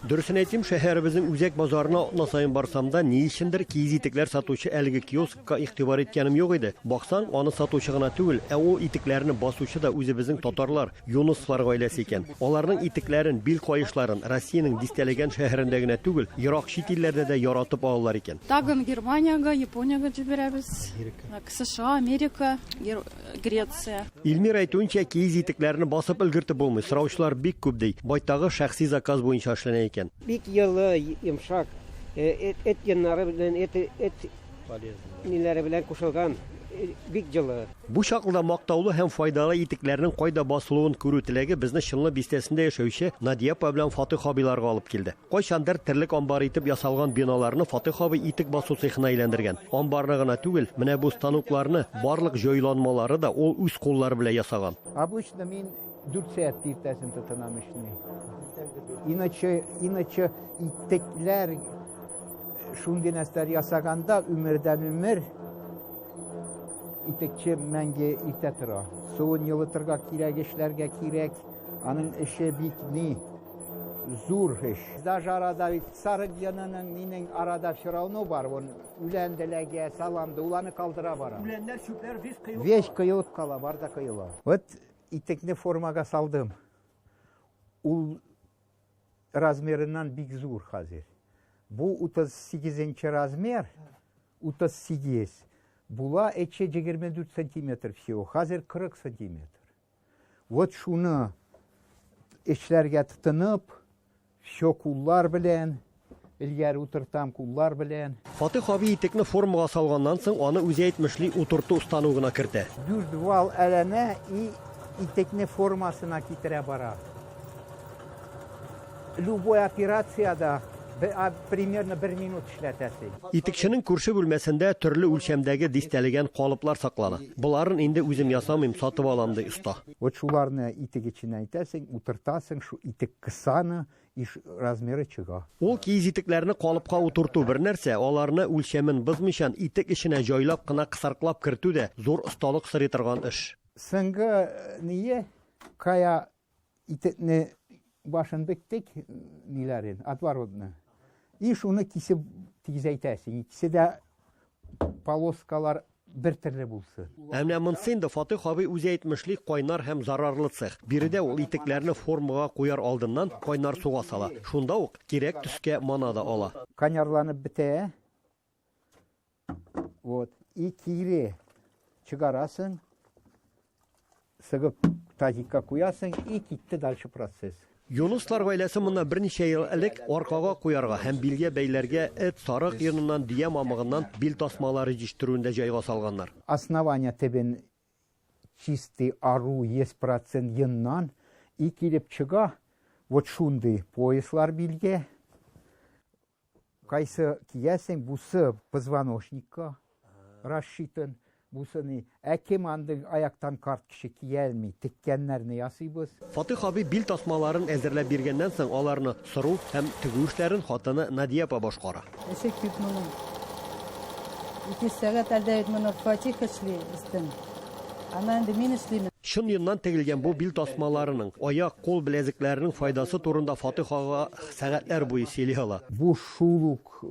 Дөресен әйтим, шәһәребезнең үзәк базарына атна сайын барсам да, ни өчендер киез итекләр сатучы әлеге киоскка игътибар иткәнем юк иде. Баксаң, аны сатучы гына түгел, ул итекләрне басучы да үзебезнең татарлар, Юнуслар гаиләсе икән. Аларның итекләрен, бил каешларын Россиянең дистәләгән шәһәрендә генә түгел, ерак чит илләрдә дә яратып алалар икән. Тагын Германиягә, Япониягә җибәрәбез. США, Америка, Греция. Илмир әйтүенчә, киез итекләрне басып өлгертеп булмый. Сораучылар бик күп ди. Байтагы шәхси заказ буенча эшләнә икән. Бик йылы, йомшак, эт яннары белән, эт ниләре белән кушылган, бик йылы. Бу чакта мактаулы һәм файдалы итекләрнең кайда басылуын күрү теләге безне Чынлы бистәсендә яшәүче Надиапа белән Фатих абыйларга алып килде. Кайчандыр терлек амбар итеп ясалган биналарны Фатих абый итек басу цехына әйләндергән. Амбарны гына түгел, менә бу станокларны, барлык җайланмалары да ул үз куллары белән ясаган. Обычно мин 4 сәгать иртәсен тотынам эшне. Иначе итекләр шундый нәрсәләр ясаганда өмердән өмер итекче мәңге иртә тора. Суын йылытырга кирәк, эшләргә кирәк. Аның эше бик ни зур эш. Даже арада Сарык янының минең арада все равно бар. Үләнделәгә саламды, уланы калдыра бара. Үләннәр чүпләр Весь кыйылып кала, бар да кыйыла. Вот итекне формага салдым. Ул размерынан бик зур хәзер. Бу 38 размер, 38. Була 24 сантиметр всего, хәзер 40 сантиметр. Вот шуны эшләргә тотынып, все куллар белән, илгәр утыртам куллар белән. Фатих абый итекне формага салганнан соң аны үзе әйтмешли утырту устанугына кертә. Дүрт әләнә и итекне формасына китерә бара. Любой операцияда примерно 1 минут эшләтәсең. Итекченең күрше бүлмәсендә төрле үлчәмдәге дистәлегән калыплар саклана. Буларын инде үзем ясамыйм, сатып алам ди уста. Вот шуларны итек içine әйтәсең, утыртасың, шу итек кысаны, размеры чыга. Ул киез итекләрне калыпка утырту бер нәрсә, аларны үлчәмен бозмыйчан итек эченә җайлап кына кысарклап кертү дә зур осталык сырый торган эш. Соңгы ние кая итекне башын бектек ниләрен, отворотны. И шуны кисеп тигезәйтәсең. Икесе дә полоскалар бер төрле булсын. Әмма монсы инде Фатих абый үзе әйтмешли кайнар һәм зарарлы цех. Биредә ул итекләрне формага куяр алдыннан кайнар суга сала. Шунда ук кирәк төскә мана да ала. Канярланып бетә. Вот. И кире чыгарасың. Сыгып тазикка куясың и китте дальше процесс. Юнуслар гаиләсе моннан берничә ел элек аркага куярга һәм билгә бәйләргә эт сарык йоныннан, дия мамыгыннан бил тасмалары җитештерүендә җайга салганнар. Основание тебен чистый ару 100% йоннан и килеп чыга. Вот шундый пояслар билгә. Кайсы киясең, бусы позвоночникка рассчитан. Бусыны әкем андың аяктан карт кеше киялмый, теккәннәрне ясыйбыз. Фатих абый бил тасмаларын әзерләп биргәннән соң аларны сыру һәм тегү эшләрен хатыны Надиапа башкара. Эше күп моның. 2 сәгать әлдә моны Фатих эшли истен. Ана инде мин эшлим. Чын йоннан тегелгән бу бил тасмаларының аяк, кул беләзекләренең файдасы турында Фатих ага сәгатьләр буе сөйли ала. Бу шулук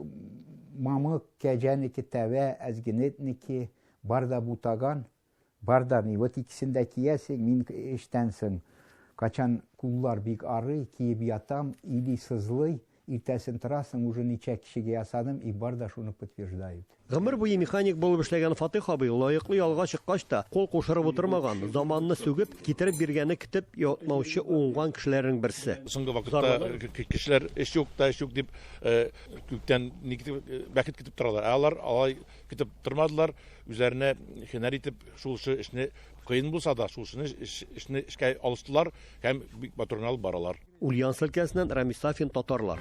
мамык кәҗәнеке тәвә әзгенетнеке барда бутаган, барда ни. Вот икисендә киясең, мин эштән соң качан куллар бик арый, киеп ятам, или сызлый, иртәсен торасың, уже ничә кешегә ясадым, и барда шуны подтверждают. Гомер буе механик булып эшләгән Фатих абый лаеклы ялга чыккач та кул кушырып утырмаган, заманны сүгеп, китереп биргәне көтеп ятмаучы уңган кешеләрнең берсе. Соңгы вакытта кешеләр эш юк дип күктән бәхет көтеп торалар. Алар алай көтеп тормадылар, үзләренә һөнәр итеп шул эшне кыен булса да шул эшне эшкә алыштылар һәм бик матур баралар. Ульян өлкәсеннән Рамис Сафин, татарлар.